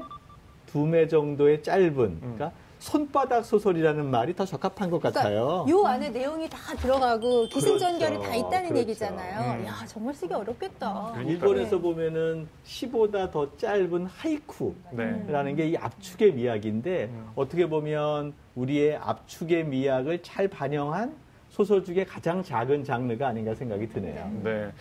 두 매 정도의 짧은, 그러니까 손바닥 소설이라는 말이 더 적합한 것 같아요. 요 안에 내용이 다 들어가고 기승전결이 그렇죠. 다 있다는 그렇죠. 얘기잖아요. 야, 정말 쓰기 어렵겠다. 그러니까요. 일본에서 보면은 시보다 더 짧은 하이쿠라는 네. 게 이 압축의 미학인데 어떻게 보면 우리의 압축의 미학을 잘 반영한 소설 중에 가장 작은 장르가 아닌가 생각이 드네요. 네.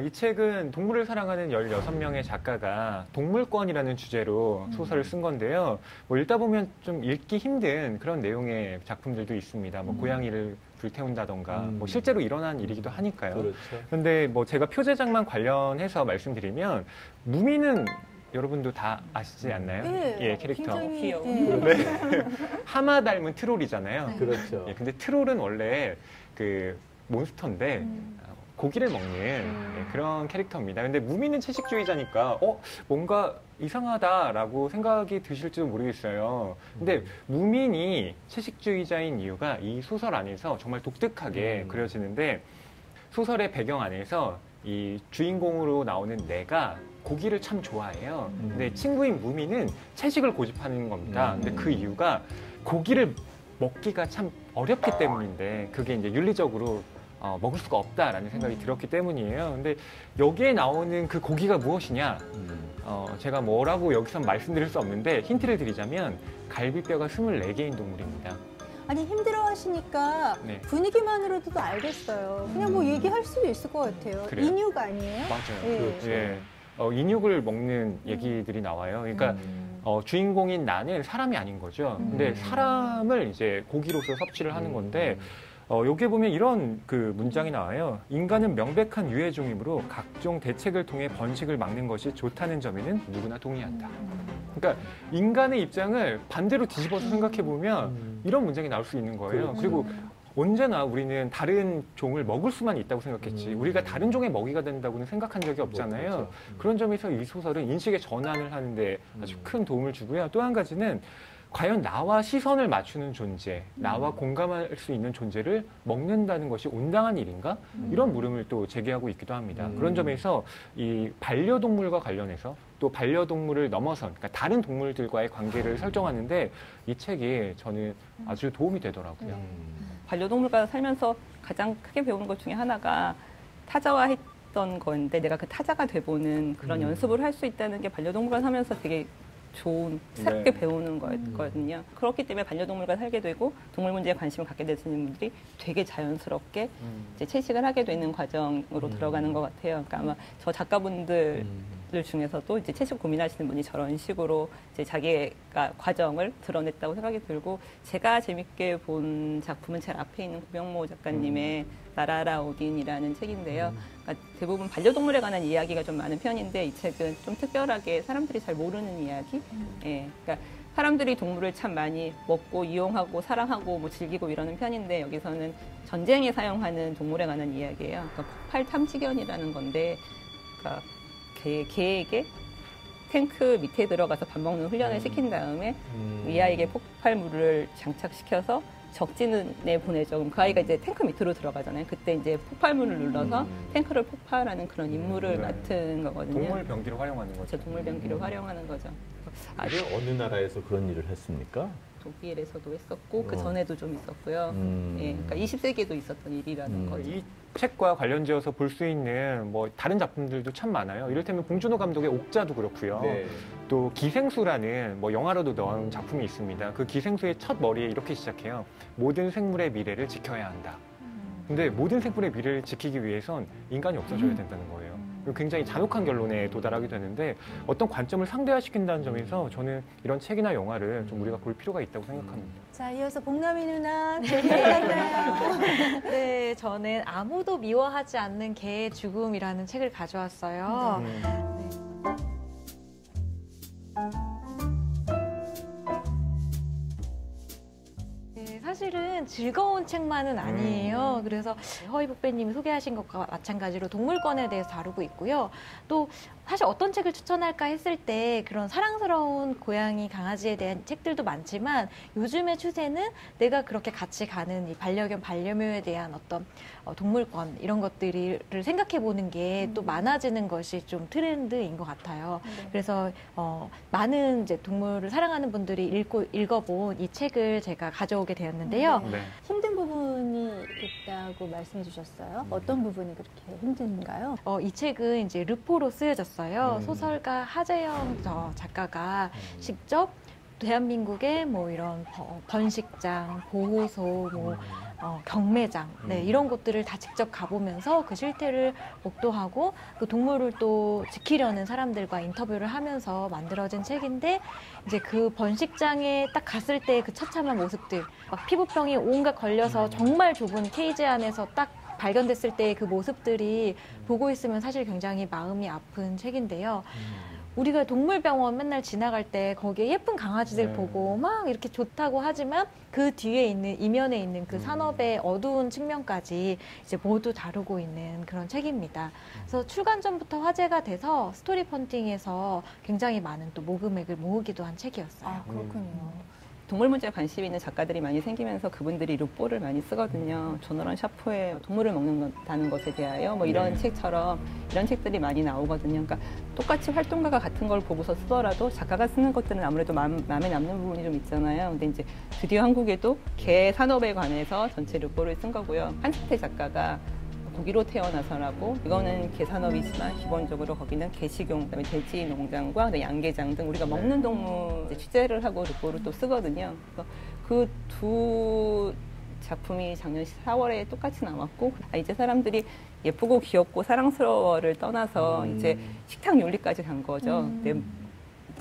이 책은 동물을 사랑하는 16명의 작가가 동물권이라는 주제로 소설을 쓴 건데요. 뭐 읽다 보면 좀 읽기 힘든 그런 내용의 작품들도 있습니다. 뭐 고양이를 불태운다던가 뭐 실제로 일어난 일이기도 하니까요. 그렇죠. 그런데 뭐 제가 표제작만 관련해서 말씀드리면 무미는 여러분도 다 아시지 않나요? 네. 예, 캐릭터. 굉장히 귀여워. 네. 하마 닮은 트롤이잖아요. 그렇죠. 예, 근데 트롤은 원래 그 몬스터인데 고기를 먹는 예, 그런 캐릭터입니다. 근데 무미는 채식주의자니까 뭔가 이상하다라고 생각이 드실지도 모르겠어요. 근데 무민이 채식주의자인 이유가 이 소설 안에서 정말 독특하게 그려지는데 소설의 배경 안에서 이 주인공으로 나오는 내가 고기를 참 좋아해요. 근데 친구인 무미는 채식을 고집하는 겁니다. 근데 그 이유가 고기를 먹기가 참 어렵기 때문인데 그게 이제 윤리적으로 먹을 수가 없다라는 생각이 들었기 때문이에요. 근데 여기에 나오는 그 고기가 무엇이냐? 제가 뭐라고 여기서 말씀드릴 수 없는데 힌트를 드리자면 갈비뼈가 24개인 동물입니다. 아니 힘들어 하시니까 네. 분위기만으로도 알겠어요. 그냥 뭐 얘기할 수도 있을 것 같아요. 그래요? 인육 아니에요? 맞아요. 예. 그렇죠. 예. 인육을 먹는 얘기들이 나와요. 그러니까 주인공인 나는 사람이 아닌 거죠. 근데 사람을 이제 고기로서 섭취를 하는 건데 여기에 보면 이런 그 문장이 나와요. 인간은 명백한 유해종이므로 각종 대책을 통해 번식을 막는 것이 좋다는 점에는 누구나 동의한다. 그러니까 인간의 입장을 반대로 뒤집어서 생각해 보면 이런 문장이 나올 수 있는 거예요. 그리고 언제나 우리는 다른 종을 먹을 수만 있다고 생각했지 우리가 다른 종의 먹이가 된다고는 생각한 적이 없잖아요. 그렇죠. 그런 점에서 이 소설은 인식의 전환을 하는데 아주 큰 도움을 주고요. 또 한 가지는 과연 나와 시선을 맞추는 존재, 나와 공감할 수 있는 존재를 먹는다는 것이 온당한 일인가? 이런 물음을 또 제기하고 있기도 합니다. 그런 점에서 이 반려동물과 관련해서 또 반려동물을 넘어선 그러니까 다른 동물들과의 관계를 설정하는데 이 책이 저는 아주 도움이 되더라고요. 반려동물과 살면서 가장 크게 배우는 것 중에 하나가 타자화했던 건데 내가 그 타자가 돼보는 그런 연습을 할 수 있다는 게 반려동물과 살면서 되게 좋은 새롭게 네. 배우는 거였거든요. 그렇기 때문에 반려동물과 살게 되고 동물 문제에 관심을 갖게 되시는 분들이 되게 자연스럽게 이제 채식을 하게 되는 과정으로 들어가는 것 같아요. 그러니까 아마 저 작가분들 중에서도 이제 채식 고민하시는 분이 저런 식으로 이제 자기가 과정을 드러냈다고 생각이 들고 제가 재밌게 본 작품은 제일 앞에 있는 구병모 작가님의 나라라 오딘이라는 책인데요. 그러니까 대부분 반려동물에 관한 이야기가 좀 많은 편인데 이 책은 좀 특별하게 사람들이 잘 모르는 이야기. 예, 그러니까 사람들이 동물을 참 많이 먹고 이용하고 사랑하고 뭐 즐기고 이러는 편인데 여기서는 전쟁에 사용하는 동물에 관한 이야기예요. 그러니까 폭발 탐지견이라는 건데, 그러니까 개에게 탱크 밑에 들어가서 밥 먹는 훈련을 시킨 다음에 이 아이에게 폭발물을 장착시켜서 적진에 보내죠. 그럼 그 아이가 이제 탱크 밑으로 들어가잖아요. 그때 이제 폭발물을 눌러서 탱크를 폭발하는 그런 임무를 맡은 거거든요. 동물 병기를 활용하는 거죠. 그렇죠. 동물 병기를 활용하는 거죠. 아주 그게 어느 나라에서 그런 일을 했습니까? 독일에서도 했었고 그 전에도 좀 있었고요. 예, 그러니까 20세기에도 있었던 일이라는 거죠. 이 책과 관련지어서 볼 수 있는 뭐 다른 작품들도 참 많아요. 이를테면 봉준호 감독의 옥자도 그렇고요. 네. 또 기생수라는 뭐 영화로도 나온 작품이 있습니다. 그 기생수의 첫 머리에 이렇게 시작해요. 모든 생물의 미래를 지켜야 한다. 근데 모든 생물의 미래를 지키기 위해선 인간이 없어져야 된다는 거예요. 굉장히 잔혹한 결론에 도달하게 되는데 어떤 관점을 상대화시킨다는 점에서 저는 이런 책이나 영화를 좀 우리가 볼 필요가 있다고 생각합니다. 자, 이어서 복남이 누나 재미있었나요? 네, 저는 아무도 미워하지 않는 개의 죽음이라는 책을 가져왔어요. 사실 사실은 즐거운 책만은 아니에요. 그래서 허위북배님이 소개하신 것과 마찬가지로 동물권에 대해서 다루고 있고요. 또 사실 어떤 책을 추천할까 했을 때 그런 사랑스러운 고양이, 강아지에 대한 책들도 많지만 요즘의 추세는 내가 그렇게 같이 가는 이 반려견, 반려묘에 대한 어떤 동물권 이런 것들을 생각해 보는 게 또 많아지는 것이 좀 트렌드인 것 같아요. 그래서 많은 이제 동물을 사랑하는 분들이 읽어본 이 책을 제가 가져오게 되었는데요. 네. 힘든 부분이 있다고 말씀해 주셨어요. 어떤 부분이 그렇게 힘든가요? 이 책은 이제 르포로 쓰여졌어요. 소설가 하재영 작가가 직접 대한민국의 뭐 이런 번식장, 보호소, 뭐 경매장, 이런 곳들을 다 직접 가보면서 그 실태를 목도하고 그 동물을 또 지키려는 사람들과 인터뷰를 하면서 만들어진 책인데 이제 그 번식장에 딱 갔을 때 그 처참한 모습들, 막 피부병이 온갖 걸려서 정말 좁은 케이지 안에서 딱 발견됐을 때 그 모습들이 보고 있으면 사실 굉장히 마음이 아픈 책인데요. 우리가 동물병원 맨날 지나갈 때 거기에 예쁜 강아지들 보고 막 이렇게 좋다고 하지만 그 뒤에 있는, 이면에 있는 그 산업의 어두운 측면까지 이제 모두 다루고 있는 그런 책입니다. 그래서 출간 전부터 화제가 돼서 스토리 펀딩에서 굉장히 많은 또 모금액을 모으기도 한 책이었어요. 아, 그렇군요. 동물 문제에 관심이 있는 작가들이 많이 생기면서 그분들이 르포를 많이 쓰거든요. 조너런 샤프의 동물을 먹는다는 것에 대하여 뭐 이런 책처럼 이런 책들이 많이 나오거든요. 그러니까 똑같이 활동가가 같은 걸 보고서 쓰더라도 작가가 쓰는 것들은 아무래도 마음에 남는 부분이 좀 있잖아요. 근데 이제 드디어 한국에도 개 산업에 관해서 전체 르포를 쓴 거고요. 한승태 작가가 고기로 태어나서라고, 이거는 개산업이지만 기본적으로 거기는 개식용, 그다음에 돼지 농장과 양계장 등 우리가 먹는 동물 취재를 하고 르포를 또 쓰거든요. 그 두 작품이 작년 4월에 똑같이 나왔고, 이제 사람들이 예쁘고 귀엽고 사랑스러워를 떠나서 이제 식탁 윤리까지 간 거죠.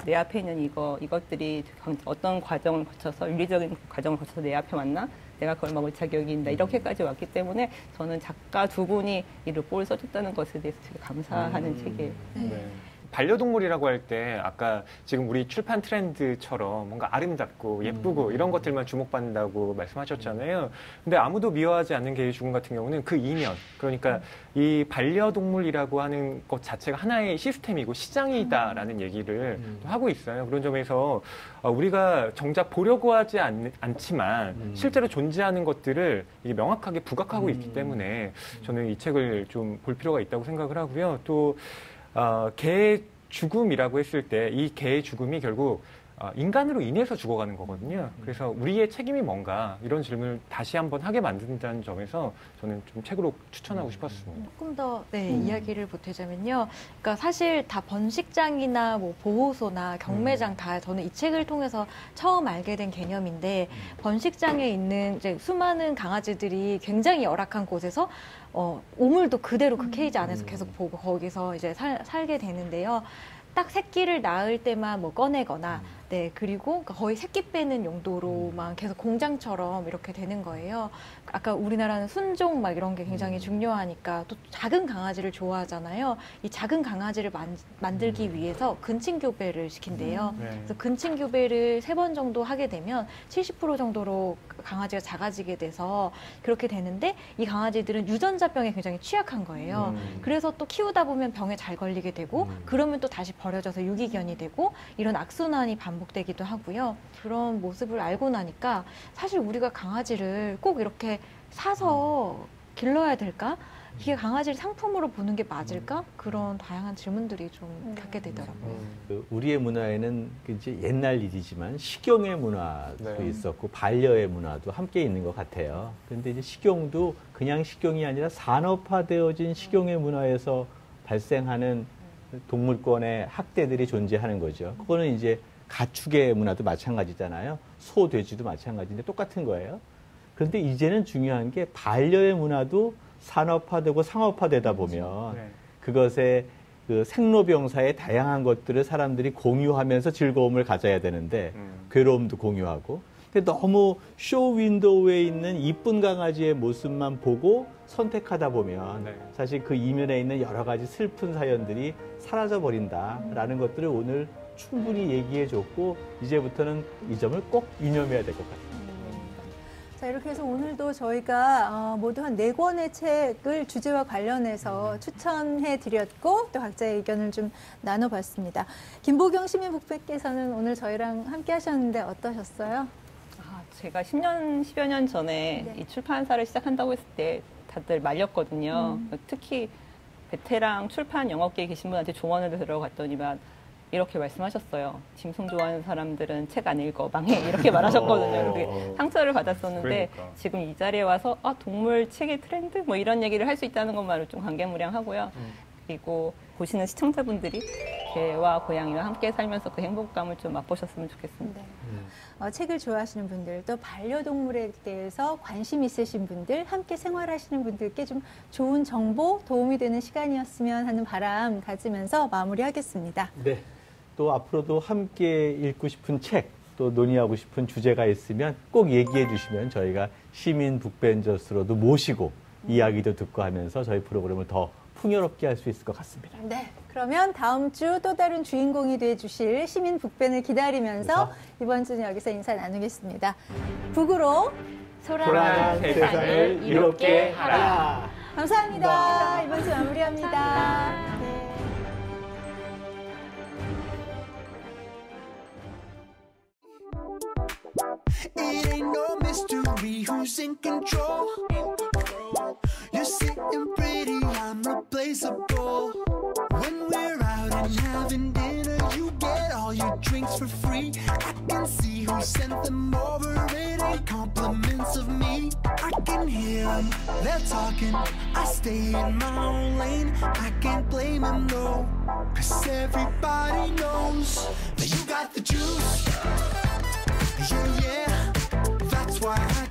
내 앞에 있는 이것들이 어떤 과정을 거쳐서, 윤리적인 과정을 거쳐서 내 앞에 왔나? 내가 그걸 먹을 자격이 있다. 이렇게까지 왔기 때문에 저는 작가 두 분이 이 르포를 써줬다는 것에 대해서 되게 감사하는 책이에요. 네. 반려동물이라고 할 때 아까 지금 우리 출판 트렌드처럼 뭔가 아름답고 예쁘고 이런 것들만 주목받는다고 말씀하셨잖아요. 근데 아무도 미워하지 않는 개의 죽음 같은 경우는 그 이면, 그러니까 이 반려동물이라고 하는 것 자체가 하나의 시스템이고 시장이다라는 얘기를 또 하고 있어요. 그런 점에서 우리가 정작 보려고 하지 않지만 실제로 존재하는 것들을 이게 명확하게 부각하고 있기 때문에 저는 이 책을 좀 볼 필요가 있다고 생각을 하고요. 또 개의 죽음이라고 했을 때 이 개의 죽음이 결국 인간으로 인해서 죽어가는 거거든요. 그래서 우리의 책임이 뭔가 이런 질문을 다시 한번 하게 만든다는 점에서 저는 좀 책으로 추천하고 싶었습니다. 조금 더 이야기를 보태자면요. 그러니까 사실 다 번식장이나 뭐 보호소나 경매장 다 저는 이 책을 통해서 처음 알게 된 개념인데, 번식장에 있는 이제 수많은 강아지들이 굉장히 열악한 곳에서 오물도 그대로 그 케이지 안에서 계속 보고 거기서 이제 살게 되는데요. 딱 새끼를 낳을 때만 뭐 꺼내거나, 그리고 거의 새끼 빼는 용도로만 계속 공장처럼 이렇게 되는 거예요. 아까 우리나라는 순종 막 이런 게 굉장히 중요하니까 또 작은 강아지를 좋아하잖아요. 이 작은 강아지를 만들기 위해서 근친교배를 시킨대요. 그래서 근친교배를 3번 정도 하게 되면 70% 정도로 강아지가 작아지게 돼서 그렇게 되는데, 이 강아지들은 유전자병에 굉장히 취약한 거예요. 그래서 또 키우다 보면 병에 잘 걸리게 되고, 그러면 또 다시 버려져서 유기견이 되고, 이런 악순환이 반복되기도 하고요. 그런 모습을 알고 나니까 사실 우리가 강아지를 꼭 이렇게 사서 길러야 될까? 이게 강아지를 상품으로 보는 게 맞을까? 그런 다양한 질문들이 좀 갖게 되더라고요. 우리의 문화에는 이제 옛날 일이지만 식용의 문화도 있었고 반려의 문화도 함께 있는 것 같아요. 그런데 이제 식용도 그냥 식용이 아니라 산업화되어진 식용의 문화에서 발생하는 동물권의 학대들이 존재하는 거죠. 그거는 이제 가축의 문화도 마찬가지잖아요. 소, 돼지도 마찬가지인데 똑같은 거예요. 그런데 이제는 중요한 게 반려의 문화도 산업화되고 상업화되다 보면 그것의 그 생로병사의 다양한 것들을 사람들이 공유하면서 즐거움을 가져야 되는데 괴로움도 공유하고, 근데 너무 쇼 윈도우에 있는 이쁜 강아지의 모습만 보고 선택하다 보면 사실 그 이면에 있는 여러 가지 슬픈 사연들이 사라져 버린다라는 것들을 오늘 충분히 얘기해 줬고, 이제부터는 이 점을 꼭 유념해야 될 것 같습니다. 자, 이렇게 해서 오늘도 저희가 모두 한 4권의 책을 주제와 관련해서 추천해 드렸고 또 각자의 의견을 좀 나눠봤습니다. 김보경 시민북배께서는 오늘 저희랑 함께 하셨는데 어떠셨어요? 제가 10여 년 전에 네. 이 출판사를 시작한다고 했을 때 다들 말렸거든요. 특히 베테랑 출판 영업계에 계신 분한테 조언을 들어갔더니만 이렇게 말씀하셨어요. 짐승 좋아하는 사람들은 책 안 읽어, 망해. 이렇게 말하셨거든요. 그게 상처를 받았었는데 그러니까. 지금 이 자리에 와서 동물 책의 트렌드? 뭐 이런 얘기를 할 수 있다는 것만으로 좀 감개무량하고요. 그리고 보시는 시청자분들이 개와 고양이와 함께 살면서 그 행복감을 좀 맛보셨으면 좋겠습니다. 네. 책을 좋아하시는 분들, 또 반려동물에 대해서 관심 있으신 분들, 함께 생활하시는 분들께 좀 좋은 정보, 도움이 되는 시간이었으면 하는 바람 가지면서 마무리하겠습니다. 네. 또 앞으로도 함께 읽고 싶은 책, 또 논의하고 싶은 주제가 있으면 꼭 얘기해 주시면 저희가 시민 북벤저스로도 모시고 이야기도 듣고 하면서 저희 프로그램을 더 풍요롭게 할 수 있을 것 같습니다. 네. 그러면 다음 주 또 다른 주인공이 돼주실 시민 북벤을 기다리면서 이번 주는 여기서 인사 나누겠습니다. 북으로 소란한 세상을 이롭게 하라. 감사합니다. 이번 주 마무리합니다. 네. It ain't no mystery who's in control. You're sitting pretty, I'm replaceable. When we're out and having dinner, you get all your drinks for free. I can see who sent them over, it ain't compliments of me. I can hear them, they're talking, I stay in my own lane. I can't blame them, no, 'cause everybody knows that you got the juice. Yeah, that's why I